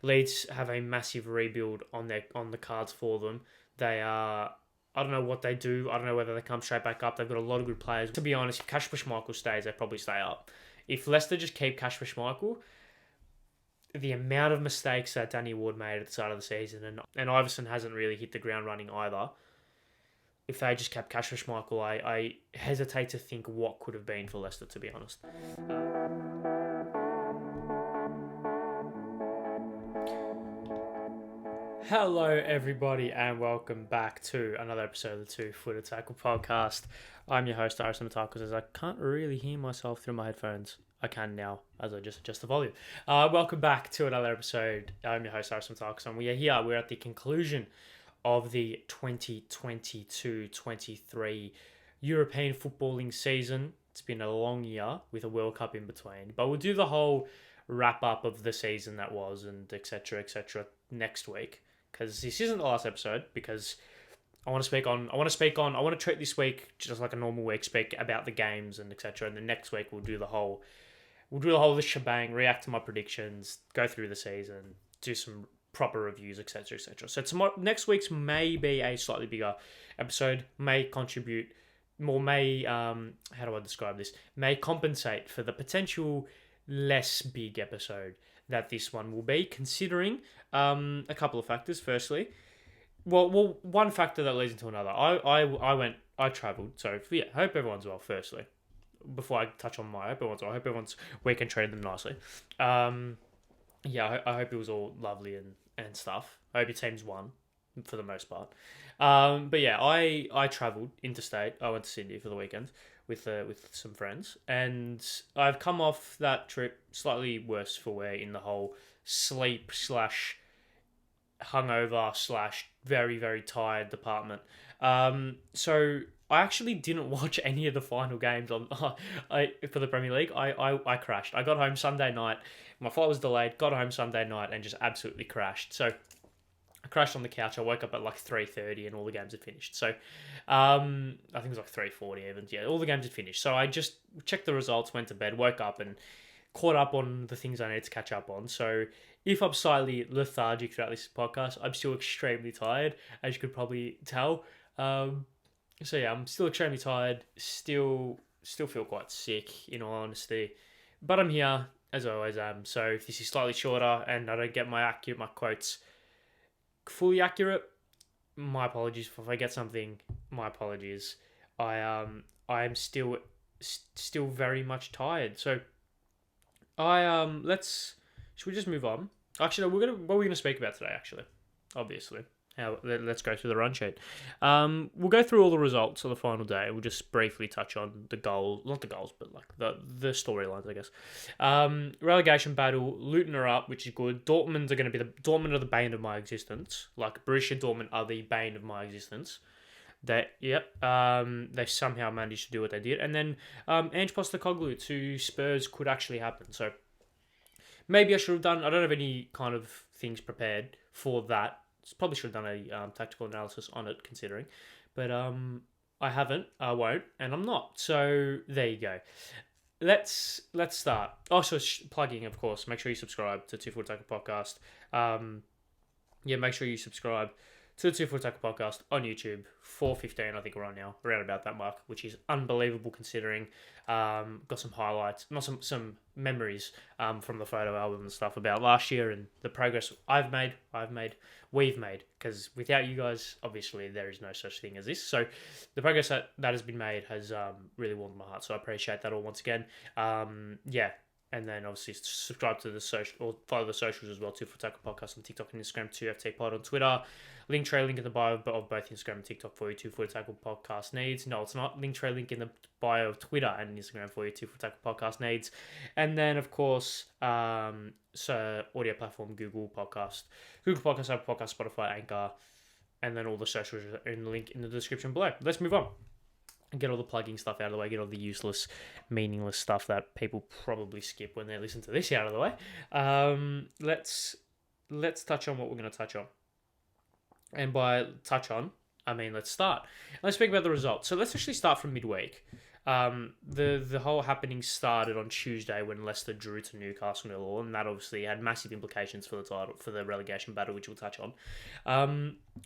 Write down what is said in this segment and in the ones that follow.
Leeds have a massive rebuild on the cards for them. They are. I don't know what they do. I don't know whether they come straight back up. They've got a lot of good players. To be honest, if Kasper Schmeichel stays, they probably stay up. If Leicester just keep Kasper Schmeichel, the amount of mistakes that Danny Ward made at the start of the season, and Iverson hasn't really hit the ground running either. If they just kept Kasper Schmeichel, I hesitate to think what could have been for Leicester, to be honest. Hello, everybody, and welcome back to another episode of the Two Footed Tackle podcast. I'm your host, Ari Stamatakos, as I can't really hear myself through my headphones. I can now, as I just adjust the volume. Welcome back to another episode. I'm your host, Ari Stamatakos, and we are here. We're at the conclusion of the 2022-23 European footballing season. It's been a long year with a World Cup in between, but we'll do the whole wrap-up of the season that was and etc. next week. Because this isn't the last episode, because I want to treat this week just like a normal week, speak about the games and etc. And then next week we'll do the whole this shebang, react to my predictions, go through the season, do some proper reviews, etc. So next week's may be a slightly bigger episode, may contribute more, may may compensate for the potential less big episode that this one will be, considering a couple of factors. Firstly, well, one factor that leads into another. I travelled, so yeah, hope everyone's well. Firstly, before I touch on I hope everyone's weekend treated them nicely. I hope it was all lovely and stuff. I hope your team's won for the most part. But yeah, I travelled interstate. I went to Sydney for the weekend with some friends, and I've come off that trip slightly worse for wear in the whole sleep / hungover / very, very tired department. So I actually didn't watch any of the final games for the Premier League. I crashed. I got home Sunday night. My flight was delayed. Got home Sunday night and just absolutely crashed. So I crashed on the couch. I woke up at like 3:30 and all the games had finished. So I think it was like 3:40 even. Yeah, all the games had finished. So I just checked the results, went to bed, woke up and caught up on the things I needed to catch up on. So if I'm slightly lethargic throughout this podcast, I'm still extremely tired, as you could probably tell. So yeah, I'm still extremely tired. Still feel quite sick, in all honesty. But I'm here, as I always am. So if this is slightly shorter and I don't get my quotes fully accurate, my apologies. If I get something, my apologies. I am still very much tired. So should we just move on? Actually, what are we gonna speak about today? Actually, obviously, let's go through the run sheet. We'll go through all the results of the final day. We'll just briefly touch on the goals, not the goals, but like the storylines, I guess. Relegation battle. Luton are up, which is good. Dortmund are the bane of my existence. Like Borussia Dortmund are the bane of my existence. They somehow managed to do what they did, and then Ange Postecoglou to Spurs could actually happen. So maybe I should have done. I don't have any kind of things prepared for that. Probably should have done a tactical analysis on it, considering, but I haven't. I won't, and I'm not. So there you go. Let's start. Also, plugging, of course. Make sure you subscribe to Two Foot Tackle Podcast. Make sure you subscribe to the Two Foot Tackle Podcast on YouTube. 4:15, I think we're on now, around about that mark, which is unbelievable considering. Got some highlights, not some memories from the photo album and stuff about last year and the progress we've made, because without you guys, obviously, there is no such thing as this. So the progress that has been made has really warmed my heart. So I appreciate that all once again. And then obviously subscribe to the social, or follow the socials as well, Two Foot Tackle Podcast on TikTok and Instagram, TFTPod on Twitter. Link in the bio of both Instagram and TikTok for your Two Foot Tackle Podcast needs. No, it's not. Link in the bio of Twitter and Instagram for your Two Foot Tackle Podcast needs. And then, of course, audio platform, Google Podcast, Apple Podcast, Spotify, Anchor, and then all the socials are in the link in the description below. Let's move on. Get all the plugging stuff out of the way, get all the useless, meaningless stuff that people probably skip when they listen to this out of the way. Let's touch on what we're going to touch on. And by touch on, I mean let's start. Let's speak about the results. So let's actually start from midweek. The whole happening started on Tuesday when Leicester drew to Newcastle 0-0, and that obviously had massive implications for the title, for the relegation battle, which we'll touch on.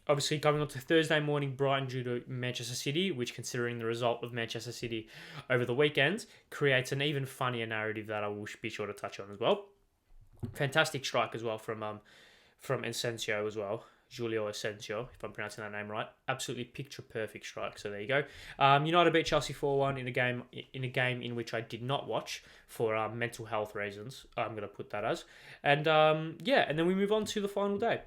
Obviously, coming on to Thursday morning, Brighton drew to Manchester City, which, considering the result of Manchester City over the weekend, creates an even funnier narrative that I will be sure to touch on as well. Fantastic strike as well from Asensio as well. Julio Asensio, if I'm pronouncing that name right. Absolutely picture-perfect strike. So there you go. United beat Chelsea 4-1 in a game in which I did not watch for mental health reasons. I'm going to put that as. And and then we move on to the final day.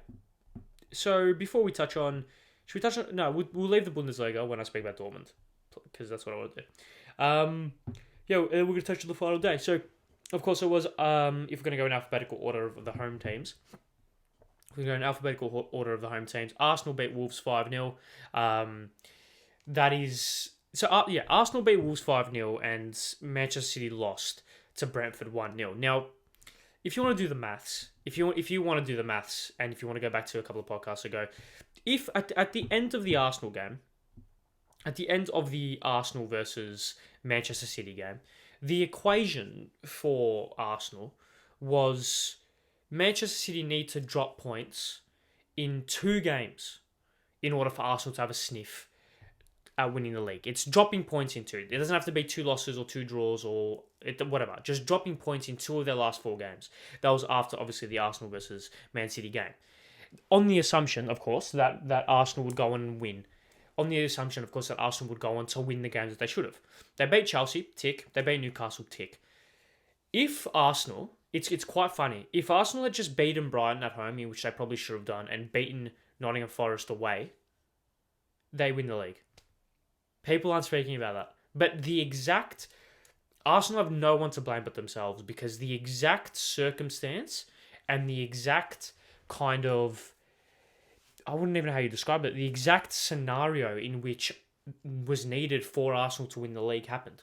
So before we touch on... Should we touch on... No, we'll leave the Bundesliga when I speak about Dortmund, because that's what I want to do. We're going to touch on the final day. So, of course, it was... if we're going to go in alphabetical order of the home teams... We're going in alphabetical order of the home teams. Arsenal beat Wolves 5-0. Arsenal beat Wolves 5-0 and Manchester City lost to Brentford 1-0. Now, if you want to do the maths, and if you want to go back to a couple of podcasts ago, if at the end of the Arsenal game, at the end of the Arsenal versus Manchester City game, the equation for Arsenal was... Manchester City need to drop points in 2 games in order for Arsenal to have a sniff at winning the league. It's dropping points in 2. It doesn't have to be 2 losses or 2 draws or whatever. Just dropping points in 2 of their last 4 games. That was after, obviously, the Arsenal versus Man City game. On the assumption, of course, that Arsenal would go on and win. On the assumption, of course, that Arsenal would go on to win the games that they should have. They beat Chelsea, tick. They beat Newcastle, tick. If Arsenal... It's quite funny. If Arsenal had just beaten Brighton at home, which they probably should have done, and beaten Nottingham Forest away, they win the league. People aren't speaking about that. But Arsenal have no one to blame but themselves, because the exact circumstance and the exact kind of... I wouldn't even know how you describe it. The exact scenario in which was needed for Arsenal to win the league happened.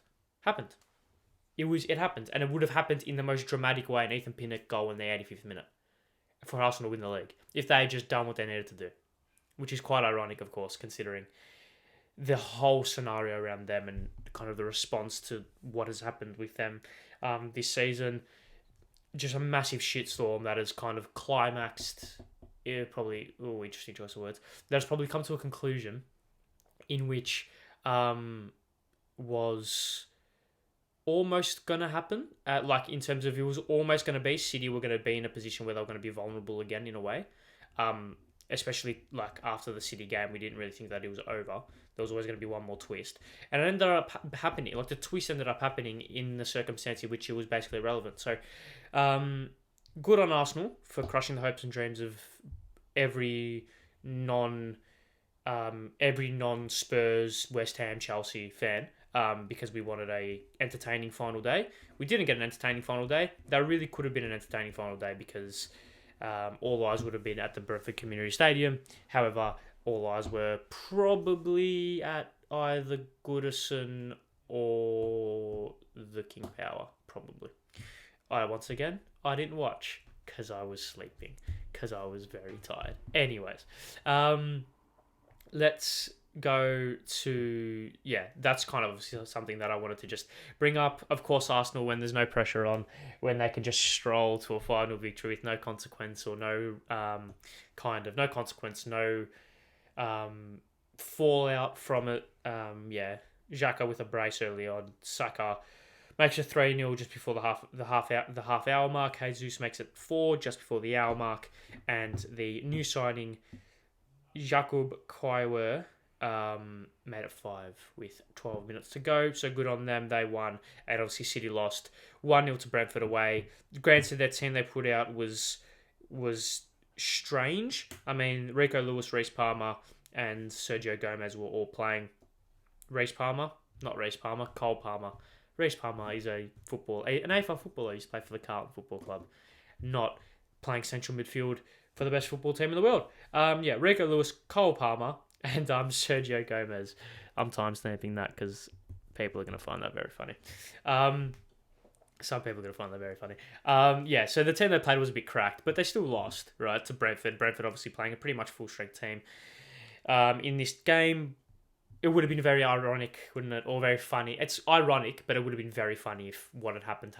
It happened, and it would have happened in the most dramatic way, an Ethan Pinnock goal in the 85th minute for Arsenal to win the league, if they had just done what they needed to do, which is quite ironic, of course, considering the whole scenario around them and kind of the response to what has happened with them this season. Just a massive shitstorm that has kind of climaxed, interesting choice of words, that has probably come to a conclusion in which was... almost going to happen, in terms of it was almost going to be City were going to be in a position where they were going to be vulnerable again in a way, especially after the City game. We didn't really think that it was over. There was always going to be one more twist, and it ended up happening. The twist ended up happening in the circumstance in which it was basically irrelevant. So good on Arsenal for crushing the hopes and dreams of every non-Spurs, West Ham, Chelsea fan. Because we wanted a entertaining final day. We didn't get an entertaining final day. That really could have been an entertaining final day, because all eyes would have been at the Brentford Community Stadium. However, all eyes were probably at either Goodison or the King Power, probably. Once again, I didn't watch because I was sleeping, because I was very tired. Anyways, let's go to... that's kind of something that I wanted to just bring up. Of course, Arsenal, when there's no pressure on, when they can just stroll to a final victory with no consequence or no fallout from it. Xhaka with a brace early on. Saka makes it 3-0 just before the half hour mark. Jesus makes it 4 just before the hour mark, and the new signing Jakub Kaiwer made it 5 with 12 minutes to go. So good on them. They won, and obviously City lost 1-0 to Brentford away. Granted, that team they put out was strange. I mean, Rico Lewis, Reece Palmer, and Sergio Gomez were all playing. Cole Palmer. Reece Palmer is an AFL footballer. He used to play for the Carlton Football Club, not playing central midfield for the best football team in the world. Rico Lewis, Cole Palmer, and Sergio Gomez. I'm timestamping that because people are going to find that very funny. Some people are going to find that very funny. So the team they played was a bit cracked, but they still lost, right, to Brentford. Brentford obviously playing a pretty much full-strength team. In this game, it would have been very ironic, wouldn't it? Or very funny. It's ironic, but it would have been very funny if what had happened.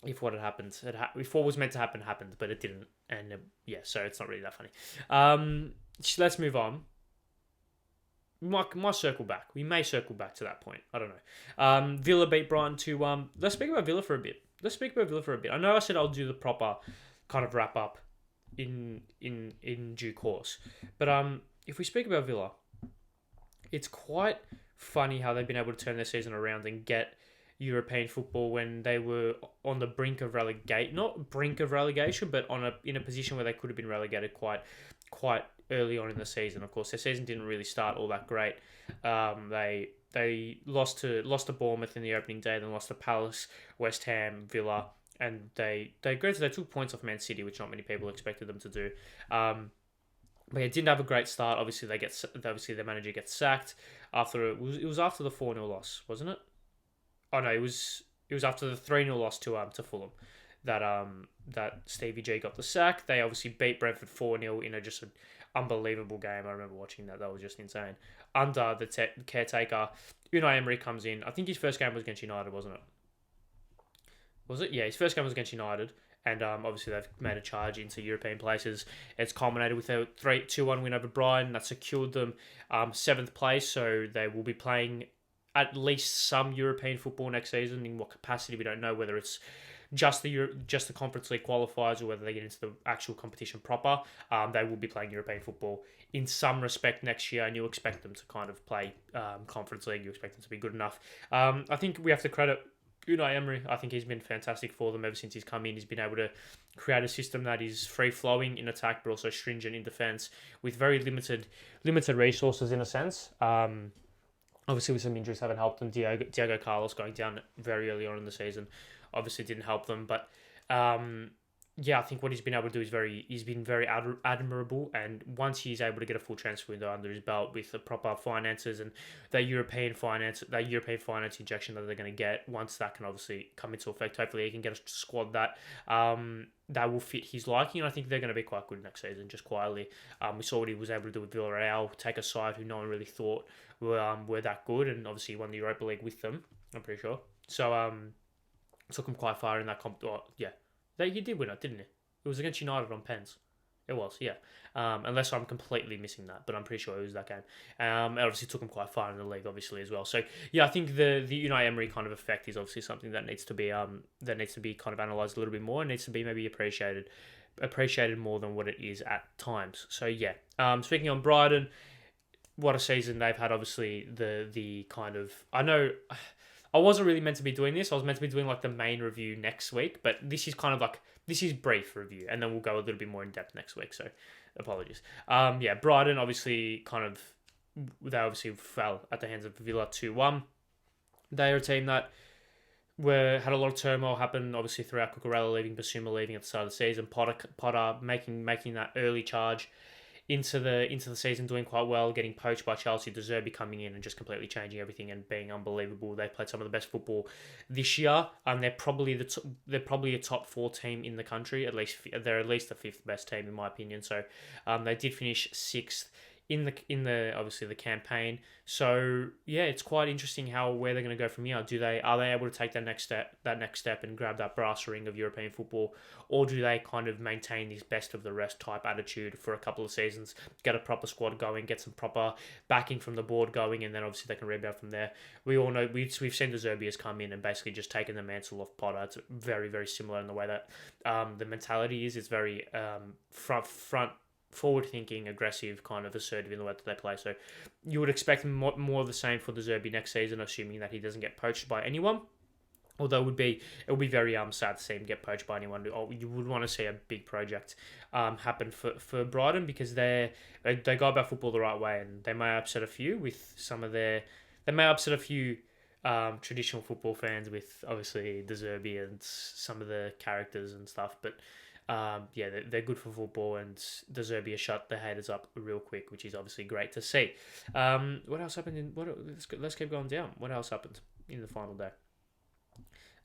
If what had happened, if what was meant to happen happened, but it didn't. And yeah, so it's not really that funny. Let's move on. Might circle back. We may circle back to that point. I don't know. Villa beat Brighton 2-1. Let's speak about Villa for a bit. I know I said I'll do the proper kind of wrap up in due course, but if we speak about Villa, it's quite funny how they've been able to turn their season around and get European football when they were on the brink of relegation, not brink of relegation, but in a position where they could have been relegated quite early on in the season. Of course, their season didn't really start all that great. They lost to Bournemouth in the opening day, then lost to Palace, West Ham, Villa, and they took points off Man City, which not many people expected them to do. But yeah, didn't have a great start. Obviously, their manager gets sacked after it was after the 4-0 loss, wasn't it? Oh no, it was after the 3-0 loss to Fulham that Stevie G got the sack. They obviously beat Brentford 4-0 in just an unbelievable game. I remember watching that. That was just insane. Under the caretaker, Unai Emery comes in. I think his first game was against United, wasn't it? Was it? Yeah, his first game was against United. And obviously they've made a charge into European places. It's culminated with a 2-1 win over Brighton. That secured them 7th place. So they will be playing at least some European football next season. In what capacity, we don't know. Whether it's just the Conference League qualifiers or whether they get into the actual competition proper. They will be playing European football in some respect next year, and you expect them to kind of play Conference League. You expect them to be good enough. I think we have to credit Unai Emery. I think he's been fantastic for them ever since he's come in. He's been able to create a system that is free-flowing in attack, but also stringent in defence, with very limited resources in a sense. Obviously, with some injuries haven't helped them. Diego Carlos going down very early on in the season obviously didn't help them. But yeah, I think what he's been able to do is he's been very admirable. And once he's able to get a full transfer window under his belt with the proper finances and that European finance injection that they're going to get, once that can obviously come into effect, hopefully he can get a squad that will fit his liking. And I think they're going to be quite good next season, just quietly. We saw what he was able to do with Villarreal, take a side who no one really thought were that good, and obviously he won the Europa League with them, I'm pretty sure. So took him quite far in that comp. Yeah. He did win it, didn't he? It was against United on pens. It was, yeah. Unless I'm completely missing that, but I'm pretty sure it was that game. It obviously took him quite far in the league, obviously, as well. So yeah, I think the Unai Emery kind of effect is obviously something that needs to be kind of analysed a little bit more, and needs to be maybe appreciated more than what it is at times. So yeah. Speaking on Brighton, what a season they've had. Obviously, the kind of, I know I wasn't really meant to be doing this. I was meant to be doing like the main review next week, but this is kind of like, this is brief review, and then we'll go a little bit more in depth next week. So apologies. Yeah, Brighton obviously they obviously fell at the hands of Villa 2-1. They're a team that had a lot of turmoil happen, obviously throughout Cucurella leaving, Basuma leaving at the start of the season, Potter making that early charge into the season, doing quite well, getting poached by Chelsea, De Zerbi coming in and just completely changing everything and being unbelievable. They played some of the best football this year, and they're probably a top 4 team in the country. They're at least the 5th best team in my opinion. So they did finish 6th in the obviously the campaign. So yeah, it's quite interesting where they're going to go from here. Are they able to take that next step and grab that brass ring of European football, or do they kind of maintain this best of the rest type attitude for a couple of seasons, get a proper squad going, get some proper backing from the board going, and then obviously they can rebound from there? We all know we've seen the Zerbi come in and basically just taken the mantle off Potter. It's very, very similar in the way that the mentality is. It's very front forward-thinking, aggressive, kind of assertive in the way that they play. So you would expect more of the same for the Zerbi next season, assuming that he doesn't get poached by anyone. Although it would be very sad to see him get poached by anyone. You would want to see a big project happen for Brighton, because they go about football the right way, and they may upset a few traditional football fans with obviously De Zerbi and some of the characters and stuff, but yeah, they're good for football, and De Zerbi shut the haters up real quick, which is obviously great to see. What else happened? Let's keep going down. What else happened in the final day?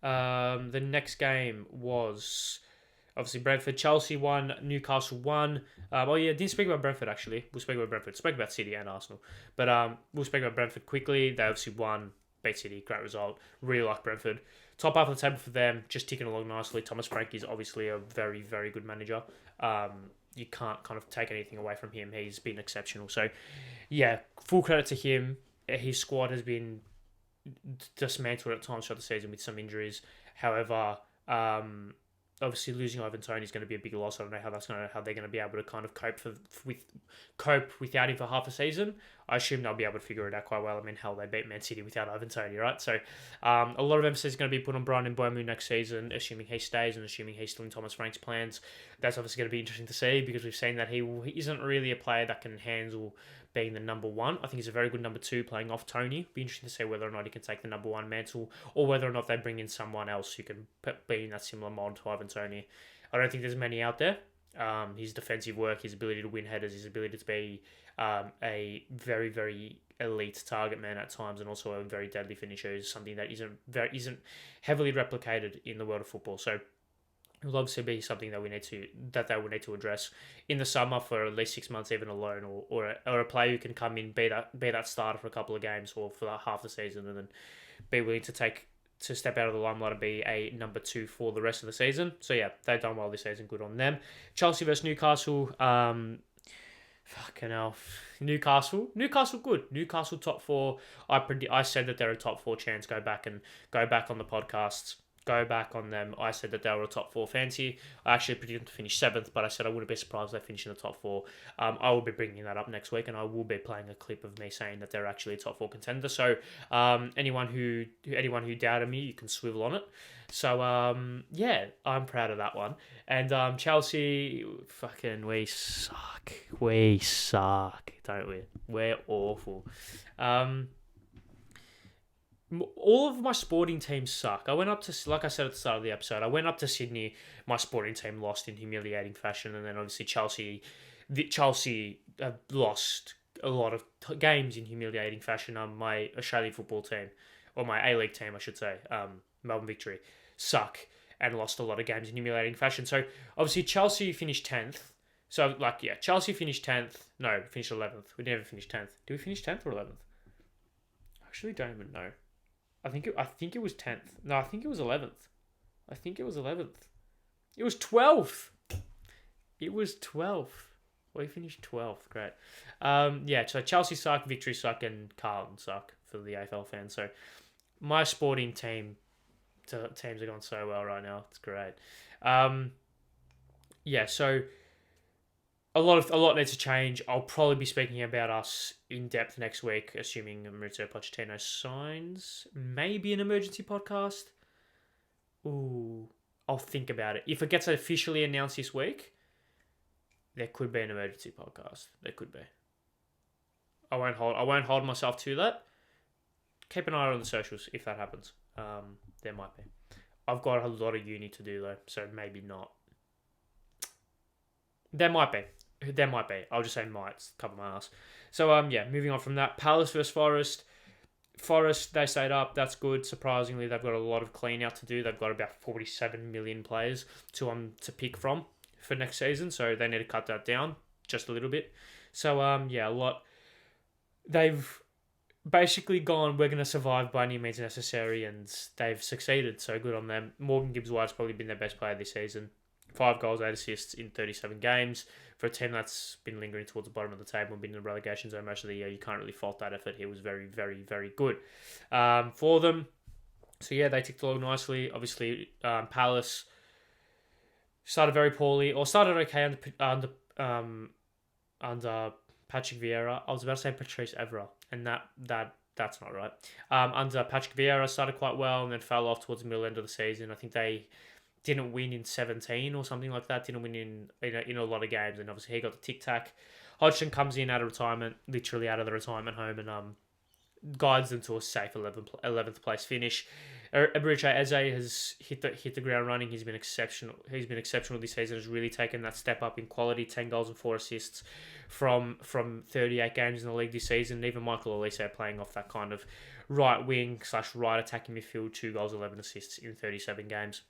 The next game was Obviously, Brentford, Chelsea won, Newcastle won. Didn't speak about Brentford actually. We'll speak about Brentford. Speak about City and Arsenal. But we'll speak about Brentford quickly. They obviously won, beat City, great result. Really like Brentford. Top half of the table for them, just ticking along nicely. Thomas Frank is obviously a very, very good manager. You can't kind of take anything away from him. He's been exceptional. So, yeah, full credit to him. His squad has been dismantled at times throughout the season with some injuries. However, obviously losing Ivan Toney is going to be a big loss. I don't know how they're going to be able to kind of cope without him for half a season. I assume they'll be able to figure it out quite well. I mean, hell, they beat Man City without Ivan Toney, right? So a lot of emphasis is going to be put on Brian Mbeumo next season, assuming he stays and assuming he's still in Thomas Frank's plans. That's obviously going to be interesting to see because we've seen that he isn't really a player that can handle being the number one. I think he's a very good number two playing off Tony. Be interesting to see whether or not he can take the number one mantle or whether or not they bring in someone else who can be in that similar mold to Ivan Toney. I don't think there's many out there. His defensive work, his ability to win headers, his ability to be a very, very elite target man at times and also a very deadly finisher is something that isn't heavily replicated in the world of football. So it will obviously be something that they will need to address in the summer for at least 6 months, even alone, or a player who can come in, be that starter for a couple of games or for that half the season, and then be willing to step out of the limelight and be a number two for the rest of the season. So yeah, they've done well this season. Good on them. Chelsea versus Newcastle. Fucking hell. Newcastle good. Newcastle top four. I said that they're a top four chance. Go back on the podcasts. Go back on them. I said that they were a top four fancy. I actually predicted them to finish 7th, but I said I wouldn't be surprised if they finish in the top four. I will be bringing that up next week, and I will be playing a clip of me saying that they're actually a top four contender. So anyone who doubted me, you can swivel on it. So yeah, I'm proud of that one. And Chelsea, fucking we suck. We suck, don't we? We're awful. All of my sporting teams suck. I went up to, like I said at the start of the episode, I went up to Sydney. My sporting team lost in humiliating fashion, and then obviously Chelsea have lost a lot of games in humiliating fashion. My Australian football team, or my A-League team, I should say, Melbourne Victory, suck and lost a lot of games in humiliating fashion. So obviously Chelsea finished 10th. So Chelsea finished 10th. No, finished 11th. We never finished 10th. Did we finish 10th or 11th? I actually don't even know. I think it was 10th. No, I think it was 11th. It was 12th. We finished 12th. Great. So Chelsea suck, Victory suck, and Carlton suck for the AFL fans. So my sporting teams are going so well right now. It's great. So a lot needs to change. I'll probably be speaking about us in depth next week, assuming Mauricio Pochettino signs. Maybe an emergency podcast. Ooh, I'll think about it. If it gets officially announced this week, there could be an emergency podcast. There could be. I won't hold myself to that. Keep an eye on the socials if that happens. There might be. I've got a lot of uni to do though, so maybe not. There might be. I'll just say might. Cover my ass. So moving on from that. Palace versus Forest. Forest, they stayed up. That's good. Surprisingly, they've got a lot of clean out to do. They've got about 47 million players to pick from for next season. So they need to cut that down just a little bit. So a lot. They've basically gone, we're going to survive by any means necessary, and they've succeeded. So good on them. Morgan Gibbs-White's probably been their best player this season. 5 goals, 8 assists in 37 games. For a team that's been lingering towards the bottom of the table and been in the relegation zone most of the year, you can't really fault that effort. He was very, very, very good for them. So yeah, they ticked along nicely. Obviously, Palace started very poorly, or started okay under Patrick Vieira. I was about to say Patrice Evra, and that's not right. Under Patrick Vieira, started quite well and then fell off towards the middle end of the season. I think they didn't win in 17 or something like that. Didn't win in a lot of games, and obviously he got the tic-tac. Hodgson comes in out of retirement, literally out of the retirement home, and guides them to a safe 11th place finish. Eberechi Eze has hit the ground running. He's been exceptional. This season. Has really taken that step up in quality. 10 goals and 4 assists from 38 games in the league this season. And even Michael Olise playing off that kind of right wing / right attacking midfield. 2 goals, 11 assists in 37 games.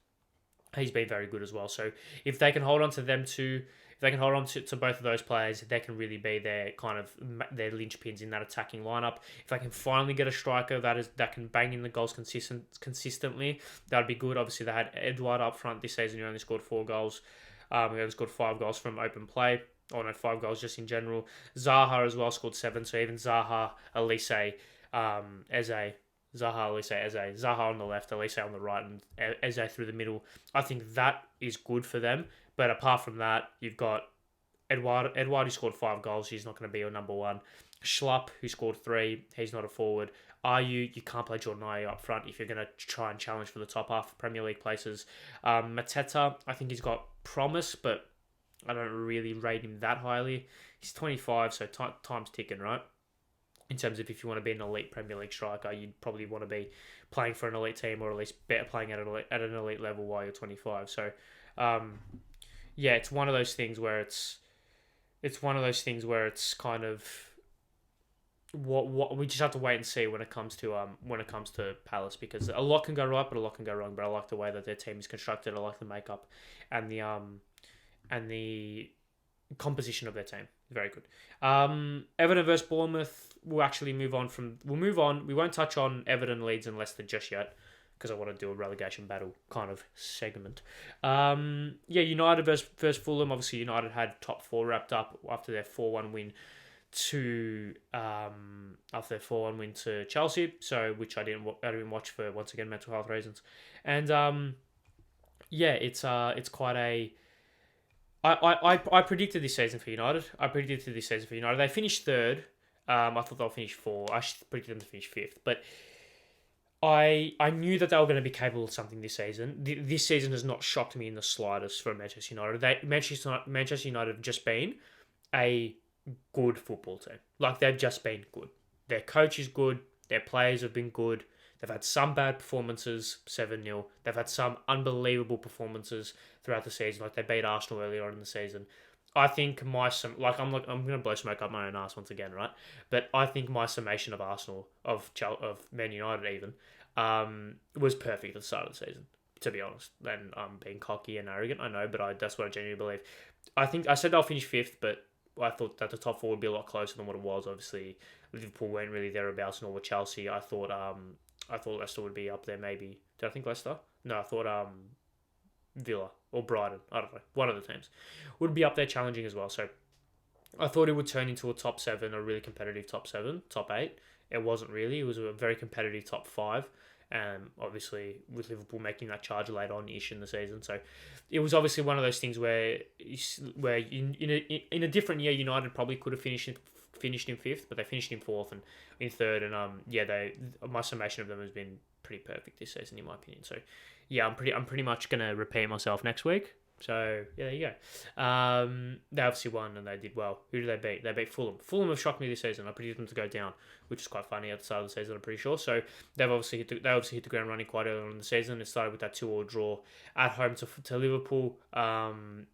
He's been very good as well. So if they can hold on to them two, if they can hold on to both of those players, they can really be their kind of their linchpins in that attacking lineup. If they can finally get a striker that can bang in the goals consistently, that'd be good. Obviously, they had Edouard up front this season. He only scored 4 goals. He only scored 5 goals from open play. Or no, 5 goals just in general. Zaha as well scored 7. So even Zaha, Elise, Eze. Zaha on the left, Elise on the right, and Eze through the middle. I think that is good for them. But apart from that, you've got Edouard who scored 5 goals. He's not going to be your number one. Schlupp, who scored 3. He's not a forward. You can't play Jordan Ayew up front if you're going to try and challenge for the top half of Premier League places. Mateta, I think he's got promise, but I don't really rate him that highly. He's 25, so time's ticking, right? In terms of if you want to be an elite Premier League striker, you'd probably want to be playing for an elite team or at least better playing at an elite level while you're 25. So, it's one of those things where it's kind of what we just have to wait and see when it comes to Palace, because a lot can go right but a lot can go wrong. But I like the way that their team is constructed. I like the makeup and the composition of their team. Very good. Everton versus Bournemouth. We'll move on. We won't touch on Everton, Leeds and Leicester just yet because I want to do a relegation battle kind of segment. United versus Fulham. Obviously, United had top 4 wrapped up after their 4-1 win to Chelsea. So which I didn't watch for, once again, mental health reasons. And it's quite a. I predicted this season for United. They finished 3rd. I thought they'll finish 4. I predicted them to finish 5th. But I knew that they were going to be capable of something this season. This season has not shocked me in the slightest for Manchester United. Manchester United have just been a good football team. Like, they've just been good. Their coach is good. Their players have been good. They've had some bad performances, 7-0. They've had some unbelievable performances throughout the season. Like, they beat Arsenal earlier on in the season. I think I'm going to blow smoke up my own ass once again, right? But I think my summation of Arsenal, of Man United even, was perfect at the start of the season, to be honest. And I'm being cocky and arrogant, I know, but that's what I genuinely believe. I think I said they'll finish 5th, but I thought that the top 4 would be a lot closer than what it was. Obviously, Liverpool weren't really thereabouts, nor were Chelsea. I thought Leicester would be up there, maybe. Did I think Leicester? No, I thought Villa or Brighton, I don't know, one of the teams would be up there challenging as well. So I thought it would turn into a top 7, a really competitive top 7, top 8. It wasn't really. It was a very competitive top 5. Obviously, with Liverpool making that charge late on-ish in the season. So it was obviously one of those things where in a different year, United probably could have finished in 5th, but they finished in 4th and in 3rd. And my summation of them has been pretty perfect this season, in my opinion. So yeah, I'm pretty much gonna repeat myself next week. So yeah, there you go. They obviously won and they did well. Who did they beat? They beat Fulham. Fulham have shocked me this season. I predicted them to go down, which is quite funny at the start of the season, I'm pretty sure. So they obviously hit the ground running quite early on in the season. It started with that 2-2 draw at home to Liverpool,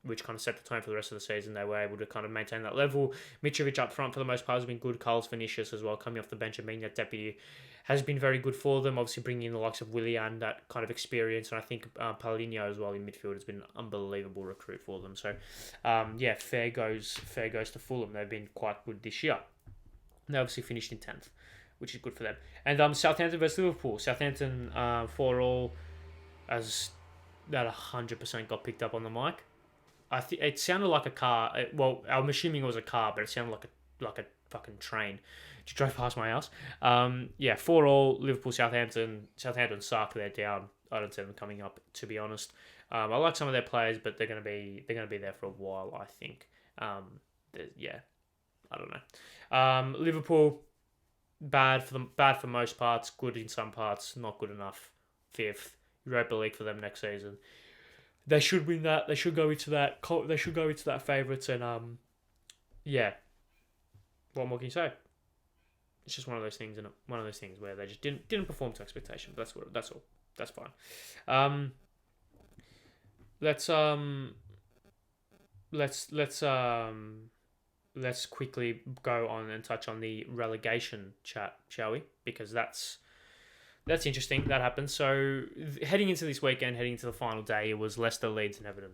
which kind of set the tone for the rest of the season. They were able to kind of maintain that level. Mitrovic up front for the most part has been good. Carlos Vinicius as well, coming off the bench and being that deputy, has been very good for them. Obviously bringing in the likes of Willian, that kind of experience, and I think Paulinho as well in midfield has been an unbelievable recruit for them. So fair goes to Fulham. They've been quite good this year. They obviously finished in 10th, which is good for them. And Southampton versus Liverpool. Southampton 4-4, as that 100% got picked up on the mic. It sounded like a car. I'm assuming it was a car, but it sounded like a fucking train. Just drove past my house. 4-4, Liverpool, Southampton. Southampton suck. They're down. I don't see them coming up, to be honest. I like some of their players, but they're gonna be there for a while, I think. I don't know. Liverpool, bad for most parts, good in some parts, not good enough. 5th, Europa League for them next season. They should win that. They should go into that. They should go into that favourites, and what more can you say? It's just one of those things, and one of those things where they just didn't perform to expectation. But that's all. That's fine. Let's quickly go on and touch on the relegation chat, shall we? Because that's That's interesting. That happened. So heading into this weekend, heading into the final day, it was Leicester, Leeds, and Everton.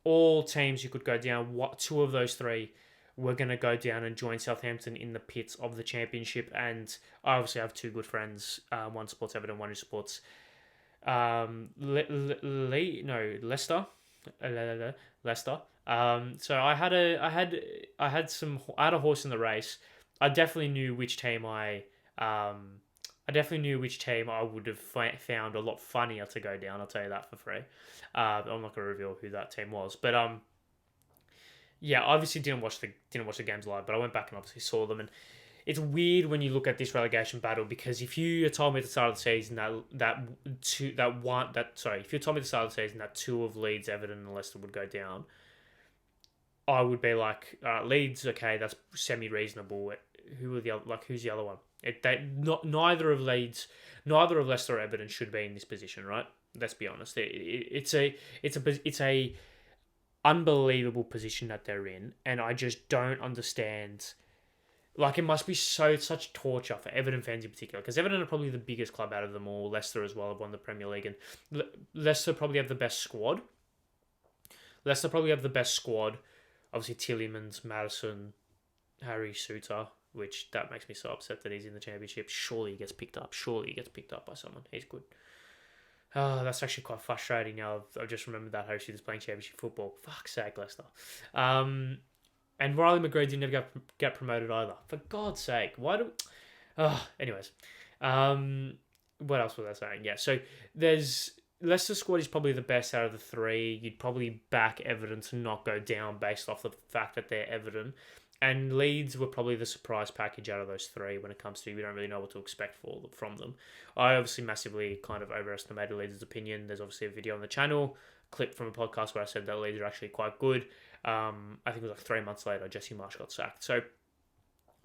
All teams you could go down. What two of those three were going to go down and join Southampton in the pits of the Championship? And I obviously have two good friends. One supports Everton, one who supports Leicester. Leicester. So I had a horse in the race. I definitely knew which team I would have found a lot funnier to go down. I'll tell you that for free. I'm not going to reveal who that team was, but yeah, obviously didn't watch the games live, but I went back and obviously saw them. And it's weird when you look at this relegation battle, because if you had told me at the start of the season if you told me at the start of the season that two of Leeds, Everton, and Leicester would go down, I would be like, Leeds, okay, that's semi-reasonable. Who's the other one? Neither of Leicester or Everton should be in this position, right? Let's be honest. It's a unbelievable position that they're in, and I just don't understand. Like, it must be such torture for Everton fans in particular, because Everton are probably the biggest club out of them all. Leicester as well have won the Premier League, and Leicester probably have the best squad. Obviously, Tielemans, Maddison, Harry Suter, which that makes me so upset that he's in the Championship. Surely he gets picked up by someone. He's good. That's actually quite frustrating now. I've just remembered that Harry Suter's playing Championship football. Fuck's sake, Leicester. And Riley McGree didn't ever get promoted either. For God's sake. Why do... anyways. What else was I saying? Yeah, so there's... Leicester squad is probably the best out of the three. You'd probably back Everton to not go down based off the fact that they're Everton. And Leeds were probably the surprise package out of those three when it comes to, we don't really know what to expect from them. I obviously massively kind of overestimated Leeds' opinion. There's obviously a video on the channel, clip from a podcast where I said that Leeds are actually quite good. I think it was like 3 months later, Jesse Marsh got sacked. So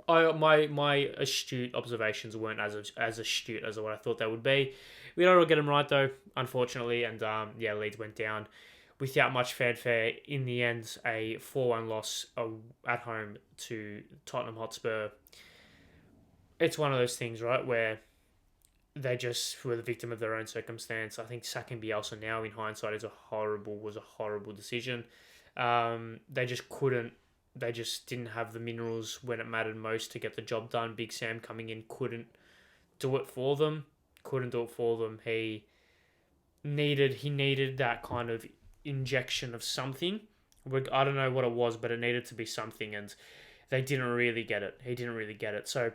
my astute observations weren't as astute as what I thought they would be. We don't all get them right though, unfortunately, and Leeds went down without much fanfare. In the end, a 4-1 loss at home to Tottenham Hotspur. It's one of those things, right, where they just were the victim of their own circumstance. I think sacking Bielsa now, in hindsight, was a horrible decision. They just didn't have the minerals when it mattered most to get the job done. Big Sam coming in couldn't do it for them. He needed that kind of injection of something. I don't know what it was, but it needed to be something, and they didn't really get it. He didn't really get it. So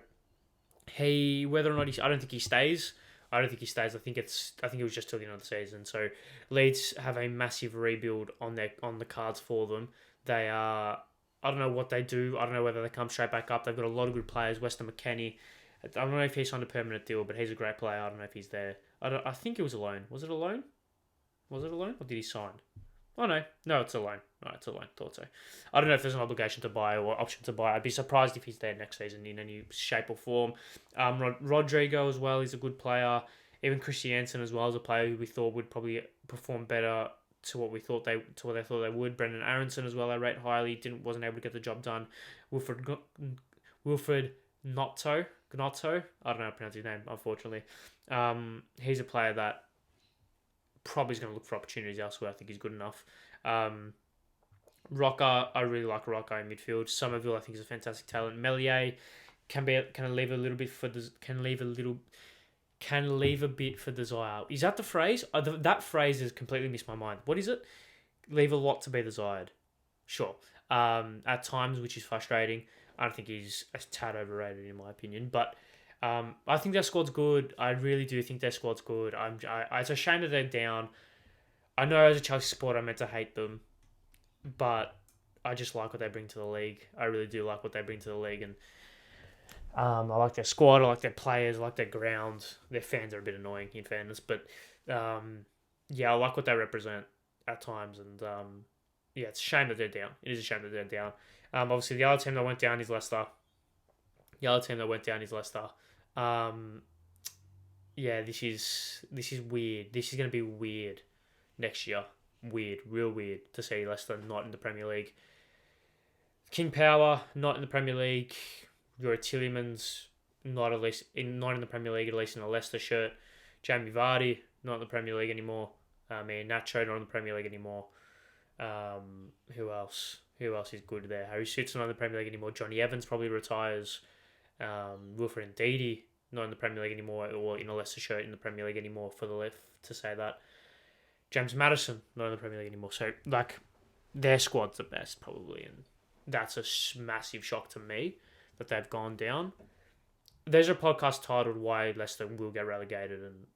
whether or not I don't think he stays. I think it was just till the end of the season. So Leeds have a massive rebuild on the cards for them. They are. I don't know what they do. I don't know whether they come straight back up. They've got a lot of good players. Weston McKennie. I don't know if he's on a permanent deal, but he's a great player. I don't know if he's there. I think it was a loan. Was it a loan? Or did he sign? Oh, no, it's a loan. No, it's a loan. Thought so. I don't know if there's an obligation to buy or option to buy. I'd be surprised if he's there next season in any shape or form. Rodrigo as well is a good player. Even Christiansen as well is a player who we thought would probably perform better to what they thought they would. Brendan Aronson as well, I rate highly. Wasn't able to get the job done. Wilfred Gnotto. I don't know how to pronounce his name, unfortunately. He's a player that probably is going to look for opportunities elsewhere. I think he's good enough. Rocker, I really like Rocker in midfield. Somerville, I think, is a fantastic talent. Melier can leave a bit for desire. Is that the phrase? That phrase has completely missed my mind. What is it? Leave a lot to be desired. Sure. At times, which is frustrating. I don't think he's a tad overrated in my opinion, but I think their squad's good. I really do think their squad's good. It's a shame that they're down. I know as a Chelsea supporter, I meant to hate them, but I just like what they bring to the league. I really do like what they bring to the league, and I like their squad. I like their players. I like their ground. Their fans are a bit annoying, in fairness, but I like what they represent at times, and it's a shame that they're down. It is a shame that they're down. Obviously, the other team that went down is Leicester. This is weird. This is going to be weird next year. Real weird to see Leicester not in the Premier League. King Power not in the Premier League. Your Tielemans not in the Premier League, at least in a Leicester shirt. Jamie Vardy, not in the Premier League anymore. Nacho, not in the Premier League anymore. Who else? Who else is good there? Harry Sout's not in the Premier League anymore. Johnny Evans probably retires. Wilfred Ndidi, not in the Premier League anymore, or in a Leicester shirt in the Premier League anymore, for the left to say that. James Maddison, not in the Premier League anymore. So, their squad's the best, probably, and that's a massive shock to me that they've gone down. There's a podcast titled Why Leicester Will Get Relegated, and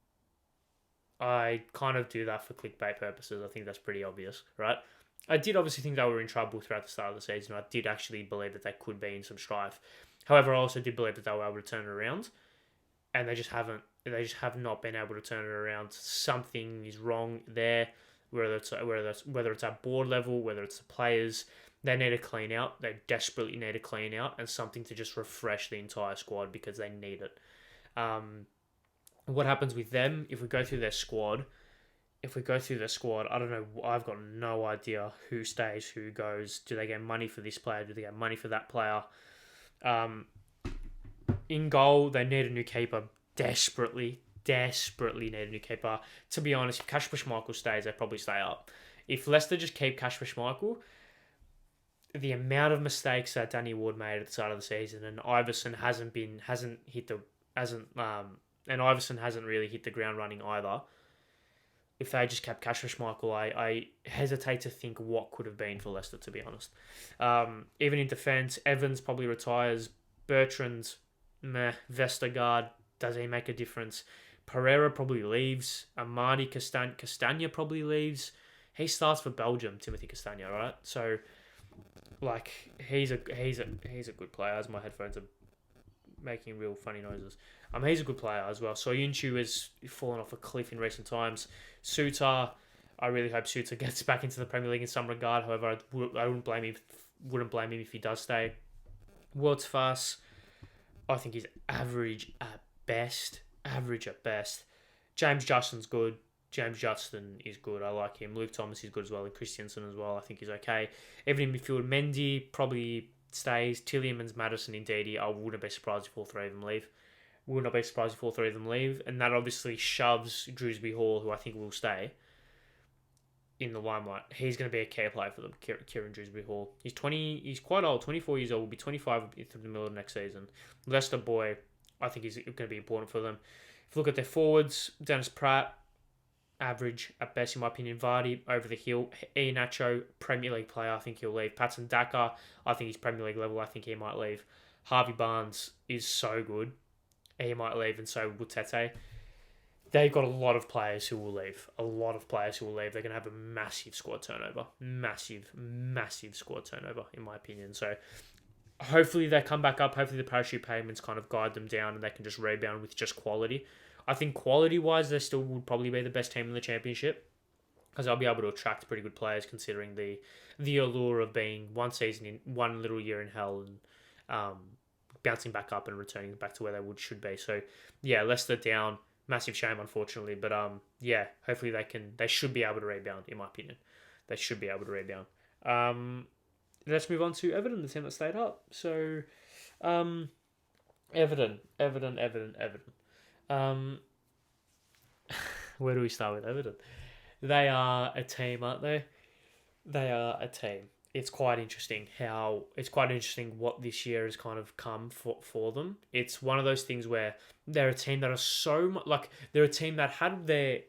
I kind of do that for clickbait purposes. I think that's pretty obvious, right? I did obviously think they were in trouble throughout the start of the season. I did actually believe that they could be in some strife. However, I also did believe that they were able to turn it around, and they just haven't. They just have not been able to turn it around. Something is wrong there, whether it's at board level, whether it's the players. They need to clean out. They desperately need to clean out, and something to just refresh the entire squad, because they need it. What happens with them if we go through their squad? I don't know. I've got no idea who stays, who goes. Do they get money for this player? Do they get money for that player? In goal, they need a new keeper. Desperately need a new keeper. To be honest, if Kasper Schmeichel stays, they probably stay up. If Leicester just keep Kasper Schmeichel, the amount of mistakes that Danny Ward made at the start of the season, and Iverson hasn't really hit the ground running either. If they just kept Kasper Schmeichel, I hesitate to think what could have been for Leicester, to be honest. Even in defence, Evans probably retires. Bertrand, meh. Vestergaard, does he make a difference? Pereira probably leaves. Amadi Castagna probably leaves. He starts for Belgium, Timothy Castagna, right? So, he's a good player. As my headphones are making real funny noises. He's a good player as well. Soyuncu has fallen off a cliff in recent times. Suter, I really hope Suter gets back into the Premier League in some regard. However, I wouldn't blame him if he does stay. Words-Fass, I think he's average at best. James Justin's good. James Justin is good. I like him. Luke Thomas is good as well. And Christiansen as well. I think he's okay. Even in midfield, Mendy probably stays. Tielemans, Maddison, Ndidi. I wouldn't be surprised if all three of them leave. And that obviously shoves Drewsbury Hall, who I think will stay, in the limelight. He's going to be a key player for them, Kieran Drewsbury Hall. He's quite old, 24 years old, will be 25 through the middle of next season. Leicester boy, I think he's going to be important for them. If you look at their forwards, Dennis Pratt, average at best in my opinion. Vardy, over the hill. Iheanacho, Premier League player, I think he'll leave. Patson Daka, I think he's Premier League level, I think he might leave. Harvey Barnes is so good. He might leave, and so will Tete. They've got a lot of players who will leave. They're going to have a massive squad turnover. Massive squad turnover, in my opinion. So hopefully they come back up. Hopefully the parachute payments kind of guide them down and they can just rebound with just quality. I think quality-wise, they still would probably be the best team in the championship, because they'll be able to attract pretty good players, considering the allure of being one season in one little year in hell and bouncing back up and returning back to where they should be. So yeah, Leicester down. Massive shame, unfortunately, but hopefully they should be able to rebound, in my opinion. They should be able to rebound. Let's move on to Everton, the team that stayed up. So, Everton. Where do we start with Everton? They are a team, aren't they? They are a team. It's quite interesting what this year has kind of come for them. It's one of those things where they're a team that are so much they're a team that had their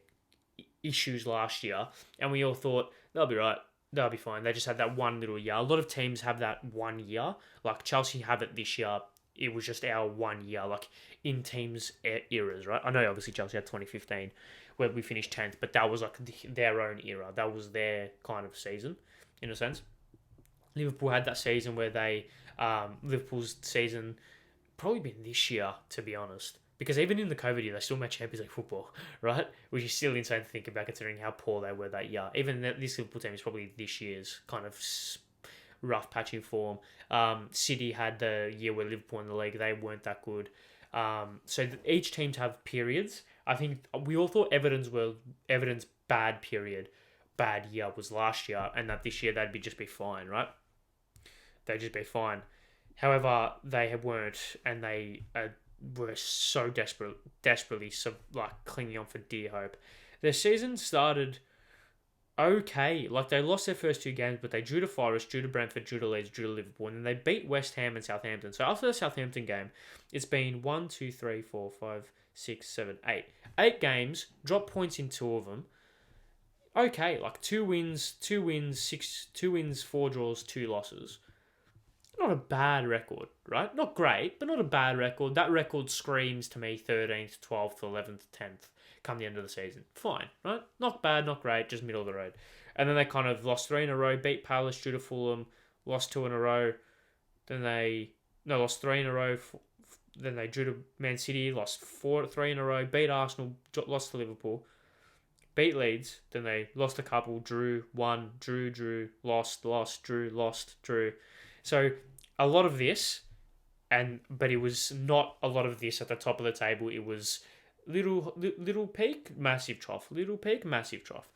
issues last year, and we all thought they'll be right, they'll be fine. They just had that one little year. A lot of teams have that 1 year. Like Chelsea have it this year. It was just our 1 year, in teams' eras, right? I know obviously Chelsea had 2015 where we finished 10th, but that was their own era. That was their kind of season, in a sense. Liverpool had that season where Liverpool's season probably been this year, to be honest. Because even in the COVID year, they still made Champions League football, right? Which is still insane to think about, considering how poor they were that year. Even this Liverpool team is probably this year's kind of rough patching form. City had the year where Liverpool won the league. They weren't that good. So each team have periods. I think we all thought Everton's bad year was last year, and that this year they'd just be fine, right? They'd just be fine. However, they weren't, and they are were so desperately clinging on for dear hope. Their season started okay. Like, they lost their first 2 games, but they drew to Forest, drew to Brentford, drew to Leeds, drew to Liverpool, and then they beat West Ham and Southampton. So after the Southampton game, it's been 1, 2, 3, 4, 5, 6, 7, 8. 8 games, dropped points in 2 of them. Okay, like 2 wins, 4 draws, 2 losses. Not a bad record, right? Not great, but not a bad record. That record screams to me 13th, 12th, 11th, 10th come the end of the season. Fine, right? Not bad, not great, just middle of the road. And then they kind of lost 3 in a row, beat Palace, drew to Fulham, lost 2 in a row. Lost 3 in a row. Then they drew to Man City, lost 3 in a row, beat Arsenal, lost to Liverpool, beat Leeds. Then they lost a couple, drew, won, drew, lost, drew. So a lot of this, but it was not a lot of this at the top of the table. It was little peak, massive trough, little peak, massive trough.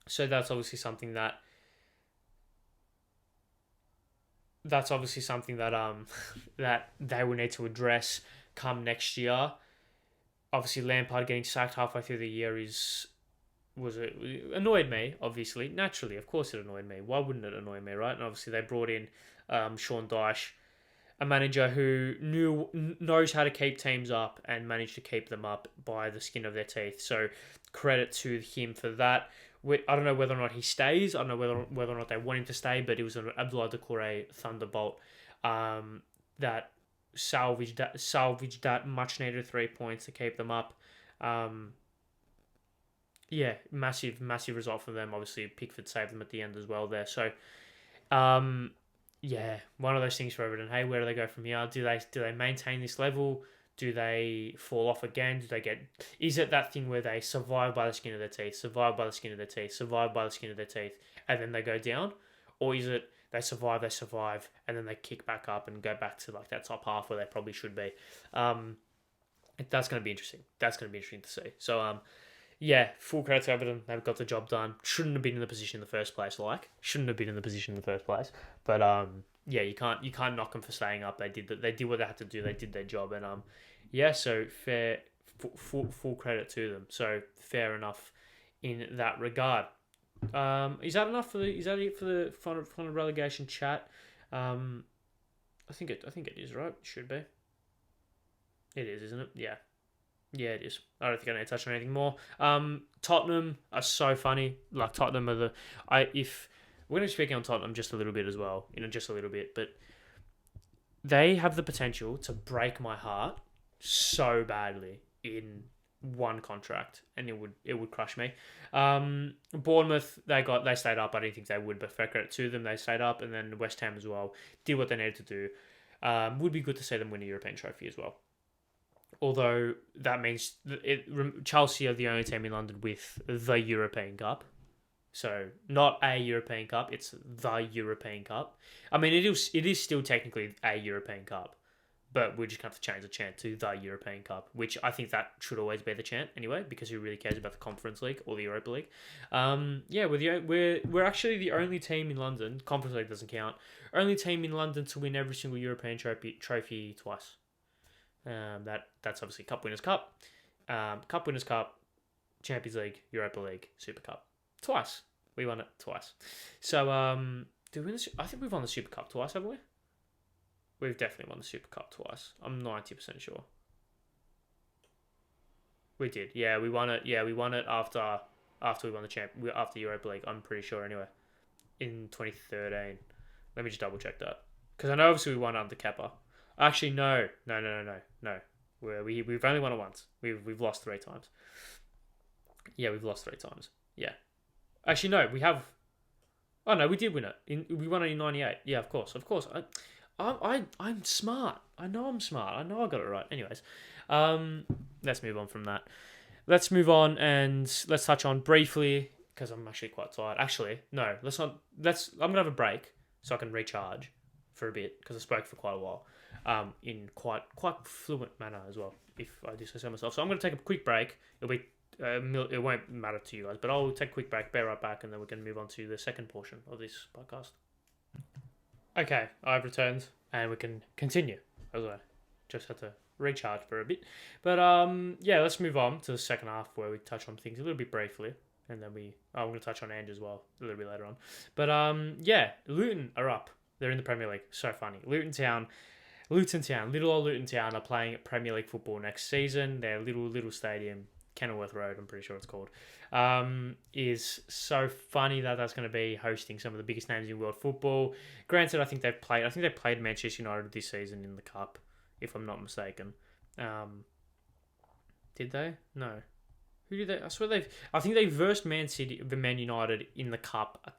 So that's obviously something that that they will need to address come next year. Obviously, Lampard getting sacked halfway through the year annoyed me, obviously. Naturally, of course it annoyed me. Why wouldn't it annoy me, right? And obviously they brought in Sean Dyche, a manager who knows how to keep teams up and managed to keep them up by the skin of their teeth. So credit to him for that. I don't know whether or not he stays. I don't know whether or not they want him to stay, but it was an Abdullah Doucouré thunderbolt that salvaged that much needed 3 points to keep them up. Massive result for them. Obviously, Pickford saved them at the end as well there. So, one of those things for Everton. Hey, where do they go from here? Do they maintain this level? Do they fall off again? Is it that thing where they survive by the skin of their teeth, and then they go down? Or is it they survive, and then they kick back up and go back to like that top half where they probably should be? That's going to be interesting. That's going to be interesting to see. So, full credit to Everton. They've got the job done. Shouldn't have been in the position in the first place. But you can't knock them for staying up. They did what they had to do. They did their job, and so fair, full credit to them. So fair enough in that regard. Is that enough is that it for the final relegation chat? I think it is, right? It should be. It is, isn't it? Yeah. Yeah, it is. I don't think I need to touch on anything more. Tottenham are so funny. Like, Tottenham are we're going to be speaking on Tottenham just a little bit as well, just a little bit, but they have the potential to break my heart so badly in one contract, and it would crush me. Bournemouth, they stayed up. I didn't think they would, but fair credit to them, they stayed up, and then West Ham as well did what they needed to do. Would be good to see them win a European trophy as well. Although that means Chelsea are the only team in London with the European Cup. So not a European Cup, it's the European Cup. I mean, it is still technically a European Cup, but we're just going to have to change the chant to the European Cup, which I think that should always be the chant anyway, because who really cares about the Conference League or the Europa League? We're actually the only team in London. Conference League doesn't count. Only team in London to win every single European trophy twice. That's obviously Cup Winners' Cup, Cup Winners' Cup, Champions League, Europa League, Super Cup. Twice. We won it twice. So, did we win I think we've won the Super Cup twice, haven't we? We've definitely won the Super Cup twice. I'm 90% sure. We did. Yeah, we won it. Yeah, we won it after we won the after Europa League. I'm pretty sure anyway. In 2013. Let me just double check that. Because I know obviously we won under Kepa. Actually, no. We've only won it once. We've lost 3 times. Yeah, we've lost 3 times. Yeah. Actually, no, we have. Oh no, we did win it. We won it in '98. Yeah, of course. I'm smart. I know I'm smart. I know I got it right. Anyways, let's move on from that. Let's move on and let's touch on briefly, because I'm actually quite tired. Actually, no, let's not. I'm gonna have a break so I can recharge for a bit, because I spoke for quite a while. In quite fluent manner as well, if I do so myself. So I'm going to take a quick break. It won't matter to you guys, but I'll take a quick break, bear right back, and then we're going to move on to the second portion of this podcast. Okay, I've returned, and we can continue as well. just had to recharge for a bit. But yeah, let's move on to the second half where we touch on things a little bit briefly. And then I'm going to touch on Ange as well a little bit later on. But yeah, Luton are up. They're in the Premier League. So funny. Luton Town, little old Luton Town are playing Premier League football next season. Their little stadium, Kenilworth Road, I'm pretty sure it's called, is so funny that that's going to be hosting some of the biggest names in world football. Granted, I think they played Manchester United this season in the Cup, if I'm not mistaken. Did they? No. Who did they? I think they versed Man United in the Cup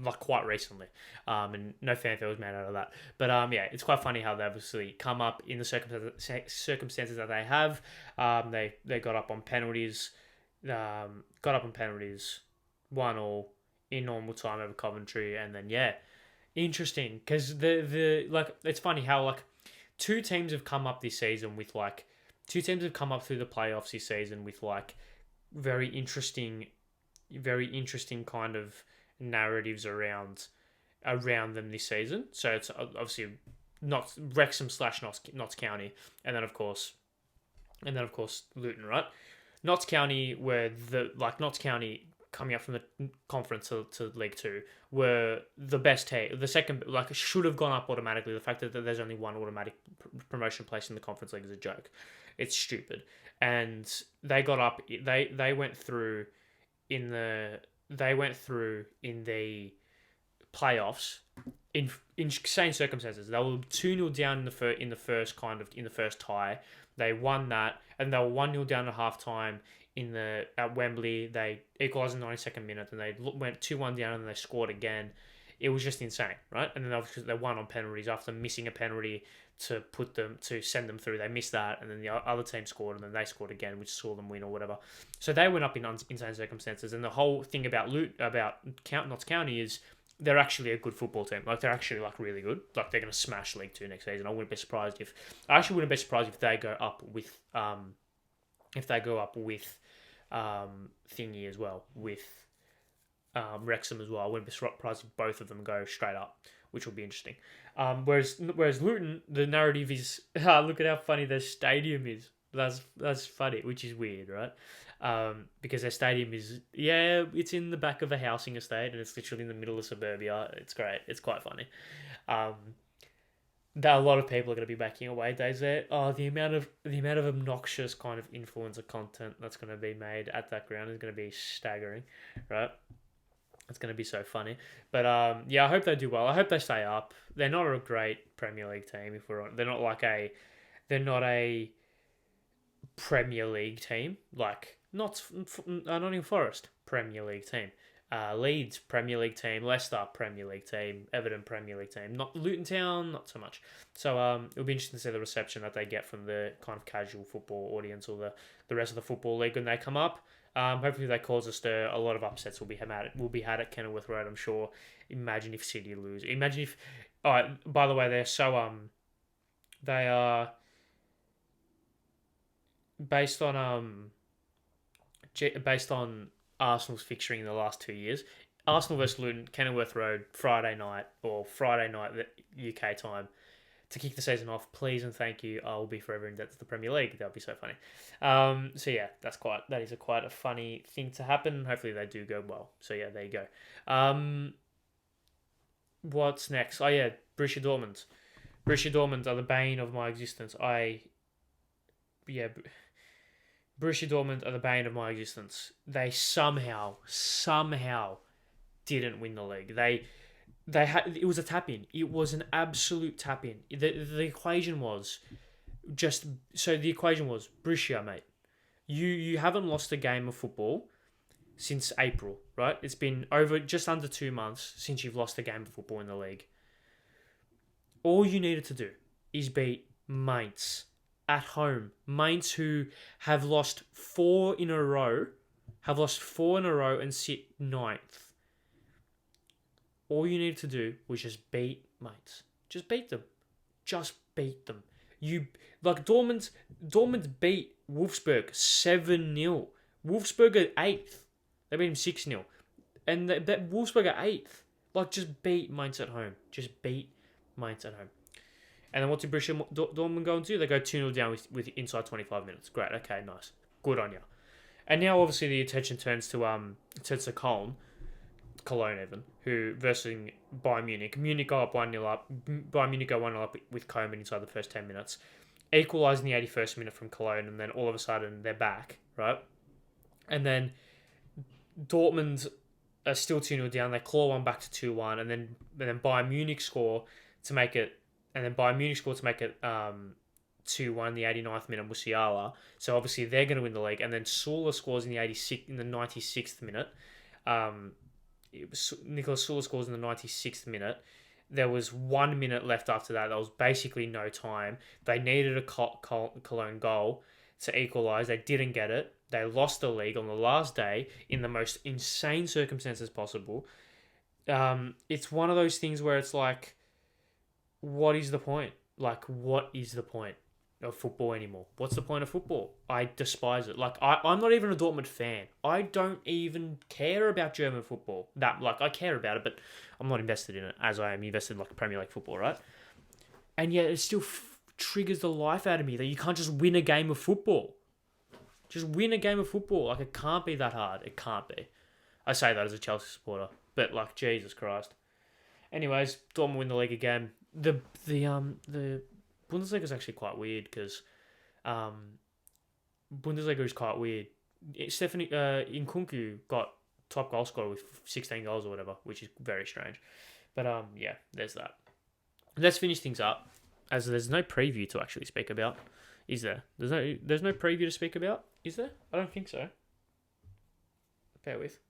like quite recently, and no fanfare was made out of that. But yeah, it's quite funny how they obviously come up in the circumstances that they have. They got up on penalties, 1-1 in normal time over Coventry, and then yeah, interesting because the like it's funny how like two teams have come up this season with like. Two teams have come up through the playoffs this season with like very interesting kind of narratives around them this season. So it's obviously not Wrexham / Notts County, and then of course Luton, right? Notts County Notts County coming up from the conference to League Two were the best team. The second should have gone up automatically. The fact that there's only one automatic promotion place in the conference league is a joke. It's stupid. And they got up. They went through in the playoffs in insane circumstances. They were 2-0 down in the first tie. They won that, and they were 1-0 down at halftime at Wembley. They equalised in the 92nd minute, and they went 2-1 down, and they scored again. It was just insane, right? And then obviously they won on penalties after missing a penalty to send them through. They missed that, and then the other team scored, and then they scored again, which saw them win or whatever. So they went up in insane circumstances. And the whole thing about Notts County is they're actually a good football team. Like they're actually like really good. Like they're going to smash League Two next season. I wouldn't be surprised if they go up with thingy as well, with Wrexham as well. I wouldn't be surprised if both of them go straight up, which will be interesting. Whereas Luton, the narrative is look at how funny their stadium is. That's funny, which is weird, right? Because their stadium is it's in the back of a housing estate and it's literally in the middle of suburbia. It's great. It's quite funny. That a lot of people are going to be backing away days there. Oh, the amount of obnoxious kind of influencer content that's going to be made at that ground is going to be staggering, right? It's going to be so funny. But yeah, I hope they do well. I hope they stay up. They're not a great Premier League team. They're not a Premier League team. Like Nottingham Forest Premier League team. Leeds Premier League team, Leicester Premier League team, Everton Premier League team. Not Luton Town, not so much. So it'll be interesting to see the reception that they get from the kind of casual football audience or the rest of the football league when they come up. Hopefully they cause a stir. A lot of upsets will be had at Kenilworth Road, I'm sure. Imagine if City lose. Imagine if. Oh, by the way, they're so they are based on Arsenal's fixturing in the last 2 years. Arsenal versus Luton, Kenilworth Road, Friday night UK time. To kick the season off, please and thank you. I will be forever in debt to the Premier League. That would be so funny. So yeah, that is quite a funny thing to happen. Hopefully they do go well. So yeah, there you go. What's next? Oh yeah, Borussia Dortmund. Borussia Dortmund are the bane of my existence. Borussia Dortmund are the bane of my existence. They somehow didn't win the league. It was a tap-in. It was an absolute tap-in. The equation was Borussia, mate. You haven't lost a game of football since April, right? It's been over just under 2 months since you've lost a game of football in the league. All you needed to do is beat Mainz at home. Mainz, who have lost 4 in a row, and sit 9th. All you needed to do was just beat Mainz. Just beat them. Dortmund beat Wolfsburg 7-0. Wolfsburg are 8th. They beat him 6-0. And that Wolfsburg are 8th. Just beat Mainz at home. And then what did Borussia Dortmund go and do? They go 2-0 down with inside 25 minutes. Great. Okay, nice. Good on you. And now obviously the attention turns to Cologne even, who versus Bayern Munich. Munich go up 1-0 up. Bayern Munich go 1-0 up with Koeman inside the first 10 minutes. Equalise in the 81st minute from Cologne, and then all of a sudden they're back, right? And then Dortmund are still 2-0 down. They claw one back to 2-1, and then Bayern Munich score to make it, 2-1 in the 89th minute, Musiala. So obviously they're going to win the league. And then Sula scores in the 96th minute. Nicolas Sula scores in the 96th minute. There was 1 minute left after that. That was basically no time. They needed a Cologne goal to equalise. They didn't get it. They lost the league on the last day in the most insane circumstances possible. It's one of those things where it's like, what is the point? Like, what is the point of football anymore? What's the point of football? I despise it. Like, I'm not even a Dortmund fan. I don't even care about German football. I care about it, but I'm not invested in it as I am invested in, like, Premier League football, right? And yet it still triggers the life out of me that you can't just win a game of football. Just win a game of football. Like, it can't be that hard. It can't be. I say that as a Chelsea supporter, but, like, Jesus Christ. Anyways, Dortmund win the league again. The Bundesliga is actually quite weird because Bundesliga is quite weird. Stephanie Nkunku got top goal scorer with 16 goals or whatever, which is very strange. But yeah, there's that. Let's finish things up, as there's no preview to actually speak about. Is there? There's no preview to speak about. Is there? I don't think so. Bear with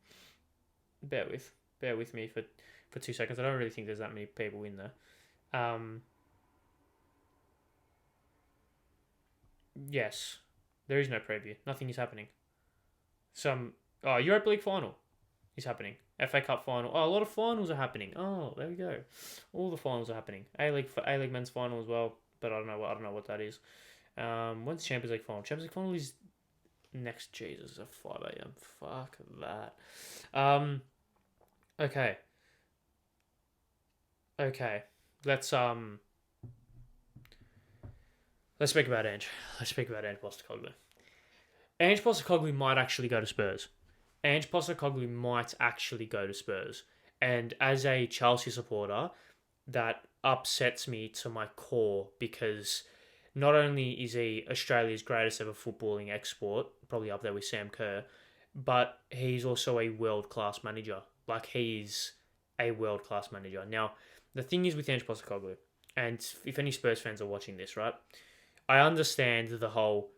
me for 2 seconds. I don't really think there's that many people in there. Yes, there is no preview. Nothing is happening. Europa League final is happening. FA Cup final. Oh, a lot of finals are happening. Oh, there we go. All the finals are happening. A-League men's final as well, but I don't know what that is. When's Champions League final? Champions League final is next. Jesus, at 5 a.m. Fuck that. Okay. Let's speak about Ange. Let's speak about Ange Postecoglou. Ange Postecoglou might actually go to Spurs. And as a Chelsea supporter, that upsets me to my core because not only is he Australia's greatest ever footballing export, probably up there with Sam Kerr, but he's also a world-class manager. Like, he's a world-class manager. Now, the thing is with Ange Postecoglou, and if any Spurs fans are watching this, right, I understand the whole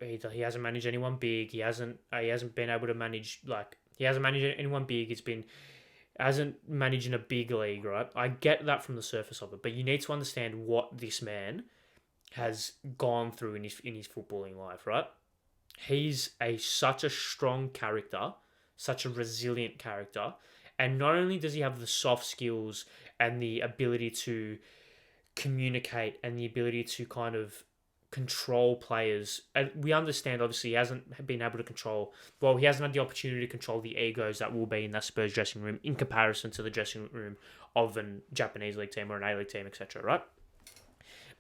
he hasn't managed anyone big. He hasn't been able to manage, like, he hasn't managed anyone big. Hasn't managed in a big league, right? I get that from the surface of it, but you need to understand what this man has gone through in his footballing life, right? He's such a strong character, such a resilient character, and not only does he have the soft skills and the ability to communicate and the ability to kind of control players. And we understand, obviously, he hasn't been able to control... Well, he hasn't had the opportunity to control the egos that will be in that Spurs dressing room in comparison to the dressing room of a Japanese league team or an A-League team, etc., right?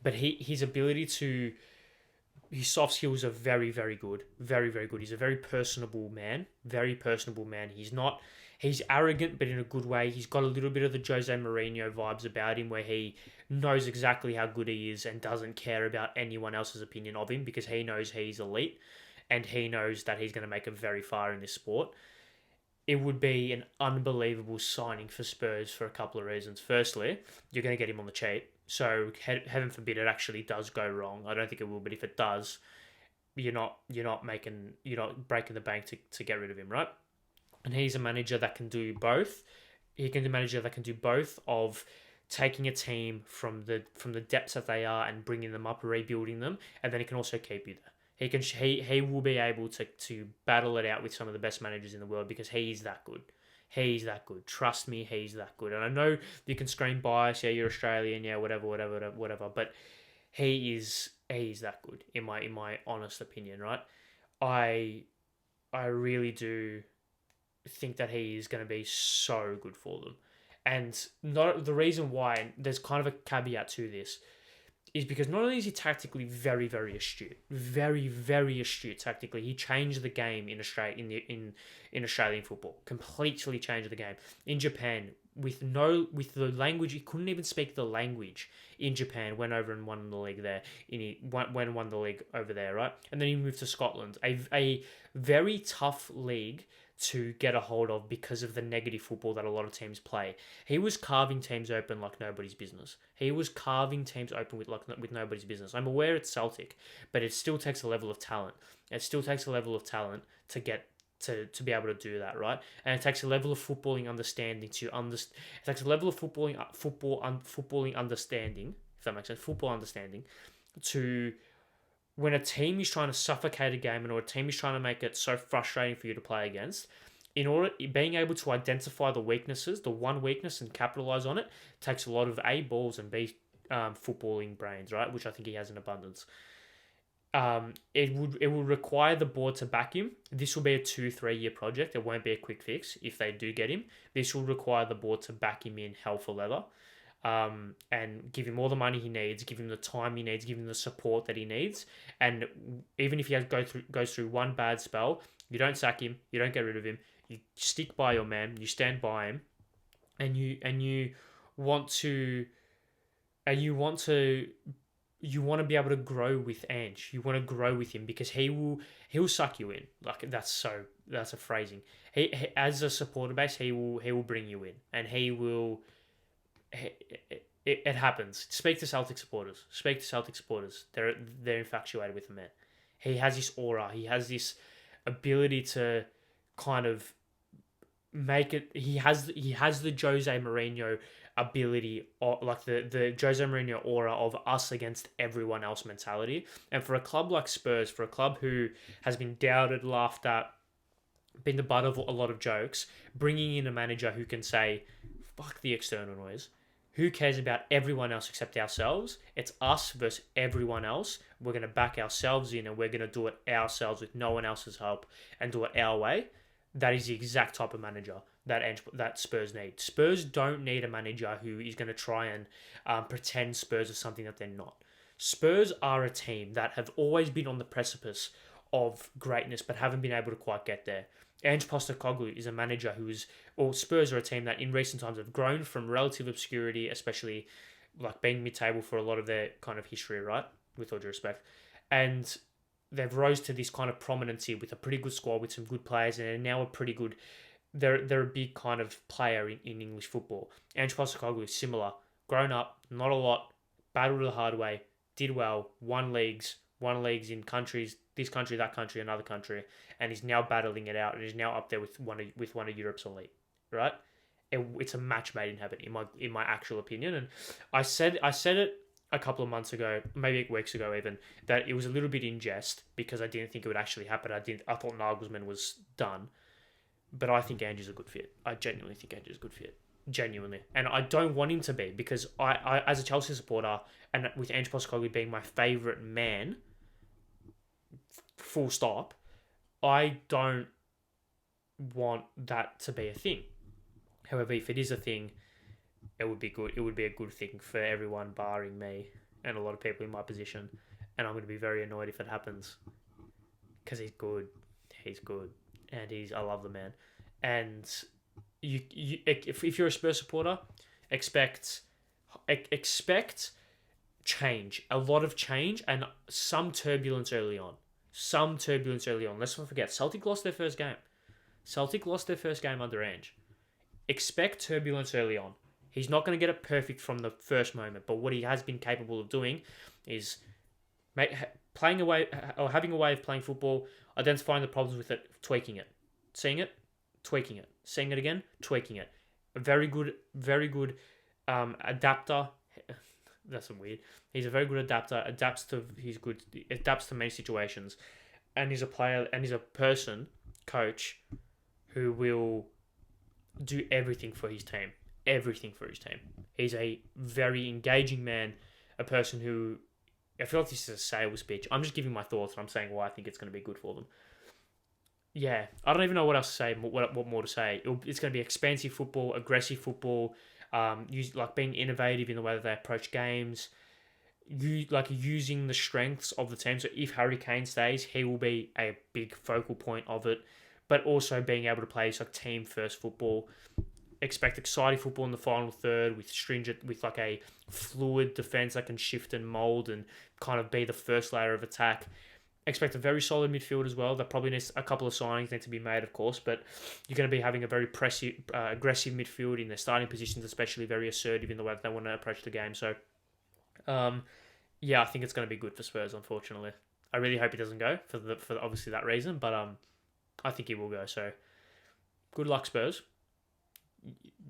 But his ability to... His soft skills are very, very good. Very, very good. He's a very personable man. Very personable man. He's arrogant, but in a good way. He's got a little bit of the Jose Mourinho vibes about him, where he knows exactly how good he is and doesn't care about anyone else's opinion of him because he knows he's elite and he knows that he's going to make it very far in this sport. It would be an unbelievable signing for Spurs for a couple of reasons. Firstly, you're going to get him on the cheap. So heaven forbid it actually does go wrong. I don't think it will, but if it does, you're not breaking the bank to get rid of him, right? And he's a manager that can do both. He can be a manager that can do both of taking a team from the depths that they are and bringing them up, rebuilding them, and then he can also keep you there. He will be able to battle it out with some of the best managers in the world because he's that good. He's that good. Trust me, he's that good. And I know you can scream bias, yeah, you're Australian, yeah, whatever. But he's that good in my honest opinion, right? I really do think that he is going to be so good for them. And not the reason why, and there's kind of a caveat to this. is because not only is he tactically very, very astute, very, very astute tactically, he changed the game in Australia in Australian football, completely changed the game. In Japan, with the language, he couldn't even speak the language in Japan. Went over and won the league there. Won the league over there, right? And then he moved to Scotland, a very tough league to get a hold of because of the negative football that a lot of teams play. He was carving teams open like nobody's business. He was carving teams open with nobody's business. I'm aware it's Celtic, but it still takes a level of talent. It still takes a level of talent to get to be able to do that, right? And it takes a level of footballing understanding to understand. It takes a level of footballing understanding, if that makes sense, football understanding, to when a team is trying to suffocate a game or a team is trying to make it so frustrating for you to play against, being able to identify the weaknesses, the one weakness, and capitalize on it takes a lot of A, balls, and B, footballing brains, right? Which I think he has in abundance. It would require the board to back him. This will be a 2-3 year project. It won't be a quick fix if they do get him. This will require the board to back him in hell for leather. And give him all the money he needs, give him the time he needs, give him the support that he needs. And even if he goes through one bad spell, you don't sack him, you don't get rid of him. You stick by your man, you stand by him, and you want to be able to grow with Ange. You want to grow with him because he'll suck you in. Like that's a phrasing. He as a supporter base, he will bring you in, and he will. It happens. Speak to Celtic supporters. They're infatuated with the man. He has this aura. He has this ability to kind of make it. He has the Jose Mourinho ability, or like the Jose Mourinho aura of us against everyone else mentality. And for a club like Spurs, for a club who has been doubted, laughed at, been the butt of a lot of jokes, bringing in a manager who can say, "Fuck the external noise. Who cares about everyone else except ourselves? It's us versus everyone else. We're going to back ourselves in and we're going to do it ourselves with no one else's help and do it our way." That is the exact type of manager that Spurs need. Spurs don't need a manager who is going to try and pretend Spurs are something that they're not. Spurs are a team that have always been on the precipice of greatness but haven't been able to quite get there. Ange Postecoglou is a manager Spurs are a team that in recent times have grown from relative obscurity, especially like being mid-table for a lot of their kind of history, right? With all due respect. And they've rose to this kind of prominency with a pretty good squad, with some good players, and they're now a pretty good, they're a big kind of player in English football. Ange Postecoglou is similar. Grown up, not a lot, battled the hard way, did well, won leagues in countries, this country, that country, another country, and he's now battling it out and is now up there with one of Europe's elite, right? It's a match made in heaven, in my actual opinion. And I said it a couple of months ago, maybe weeks ago even, that it was a little bit in jest because I didn't think it would actually happen. I thought Nagelsmann was done, but I think Ange is a good fit. I genuinely think Ange is a good fit. Genuinely. And I don't want him to be, because I as a Chelsea supporter, and with Ange Postecoglou being my favourite man, full stop, I don't want that to be a thing. However, if it is a thing, it would be good. It would be a good thing for everyone, barring me and a lot of people in my position. And I'm going to be very annoyed if it happens, because he's good. He's good, and I love the man. And if you're a Spurs supporter, expect change, a lot of change, and some turbulence early on. Let's not forget, Celtic lost their first game under Ange. Expect turbulence early on. He's not going to get it perfect from the first moment, but what he has been capable of doing is having a way of playing football, identifying the problems with it, tweaking it, seeing it, tweaking it, seeing it again, tweaking it. A very good adapter. That's weird. He's a very good adapter. Adapts to many situations, and he's a player, and he's a coach, who will do everything for his team. He's a very engaging man, a person who, I feel like this is a sales pitch. I'm just giving my thoughts, and I'm saying why I think it's going to be good for them. Yeah, I don't even know what else to say. What more to say? It's going to be expansive football, aggressive football, being innovative in the way that they approach games. using the strengths of the team. So if Harry Kane stays, he will be a big focal point of it. But also being able to play team first football. Expect exciting football in the final third with a fluid defense that can shift and mold and kind of be the first layer of attack. Expect a very solid midfield as well. That probably needs a couple of signings need to be made, of course, but you're going to be having a very aggressive midfield in their starting positions, especially very assertive in the way that they want to approach the game. So, I think it's going to be good for Spurs. Unfortunately, I really hope he doesn't go for obviously that reason, but I think he will go. So, good luck, Spurs.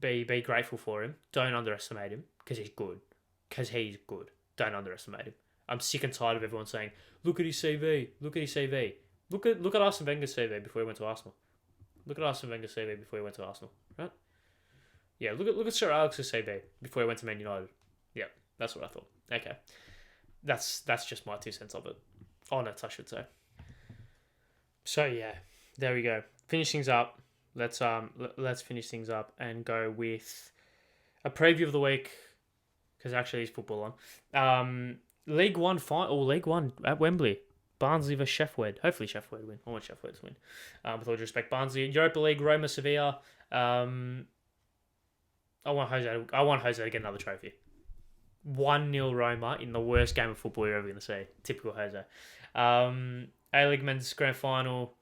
Be grateful for him. Don't underestimate him because he's good. Don't underestimate him. I'm sick and tired of everyone saying, "Look at his CV. Look at his CV. Look at Arsene Wenger's CV before he went to Arsenal. Look at Arsene Wenger's CV before he went to Arsenal, right? Yeah, look at Sir Alex's CV before he went to Man United. Yeah, that's what I thought. Okay, that's just my 2 cents of it. On it, I should say. So yeah, there we go. Finish things up. Let's finish things up and go with a preview of the week because actually it's football on. League One at Wembley. Barnsley vs Sheffield. Hopefully Sheffield win. I want Sheffield to win. With all due respect, Barnsley. Europa League, Roma, Sevilla. I want Jose to get another trophy. 1-0 Roma in the worst game of football you're ever going to see. Typical Jose. A-League Men's Grand Final.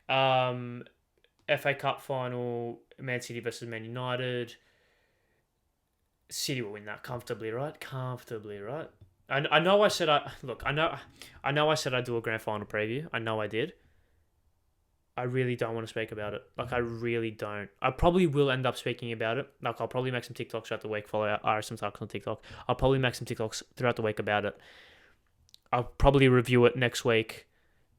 FA Cup Final. Man City versus Man United. City will win that comfortably, right? I know I said I said I'd do a grand final preview. I know I did. I really don't want to speak about it. I really don't. I probably will end up speaking about it. I'll probably make some TikToks throughout the week. Follow Ari Stamatakos on TikTok. I'll probably make some TikToks throughout the week about it. I'll probably review it next week.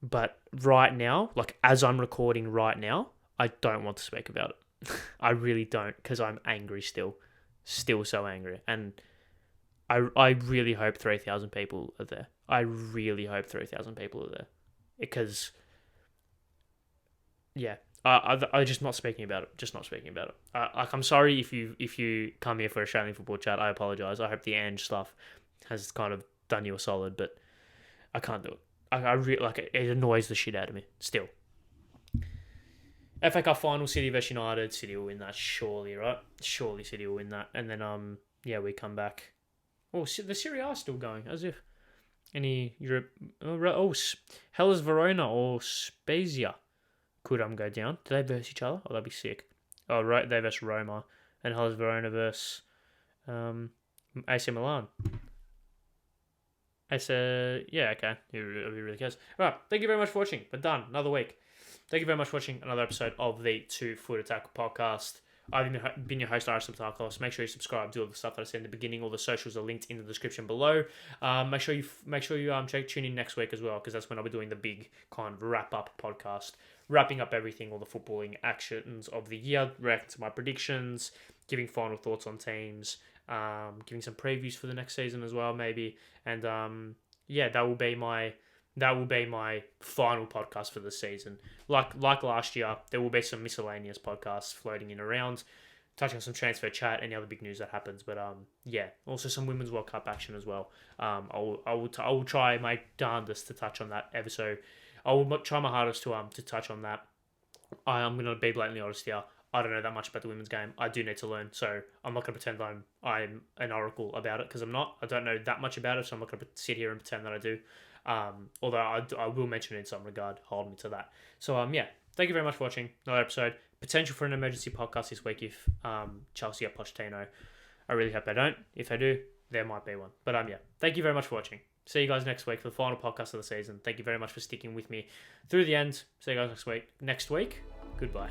But right now, as I'm recording right now, I don't want to speak about it. I really don't because I'm angry still. Still so angry. And I really hope 3,000 people are there. I really hope 3,000 people are there. Because, yeah, I'm just not speaking about it. I'm sorry if you come here for Australian football chat. I apologise. I hope the Ange stuff has kind of done you a solid, but I can't do it. I really, it annoys the shit out of me. Still. FA Cup Final, City vs United. City will win that, surely, right? Surely City will win that. And then, we come back. Oh, the Serie A is still going, as if any Europe... Hellas Verona or Spezia could go down. Do they verse each other? Oh, that'd be sick. Oh, right, they verse Roma. And Hellas Verona versus AC Milan. Okay. Who really cares? All right, thank you very much for watching. We're done. Another week. Thank you very much for watching another episode of the 2 Foot Attack podcast. I've been your host, Ari Stamatakos. Make sure you subscribe, do all the stuff that I said in the beginning. All the socials are linked in the description below. Make sure you tune in next week as well, because that's when I'll be doing the big kind of wrap-up podcast, wrapping up everything, all the footballing actions of the year, reacting to my predictions, giving final thoughts on teams, giving some previews for the next season as well, maybe. And that will be my final podcast for the season. Like last year, there will be some miscellaneous podcasts floating in around, touching on some transfer chat, any other big news that happens. But also some Women's World Cup action as well. I will try my darndest to touch on that ever so. I will try my hardest to touch on that. I'm going to be blatantly honest here. I don't know that much about the women's game. I do need to learn, so I'm not going to pretend I'm an oracle about it, because I'm not. I don't know that much about it, so I'm not going to sit here and pretend that I do. Although I will mention it in some regard. Hold me to that. So thank you very much for watching another episode. Potential for an emergency podcast this week if Chelsea get Pochettino. I really hope they don't. If they do, there might be one. But thank you very much for watching. See you guys next week for the final podcast of the season. Thank you very much for sticking with me through the end. See you guys next week. Goodbye.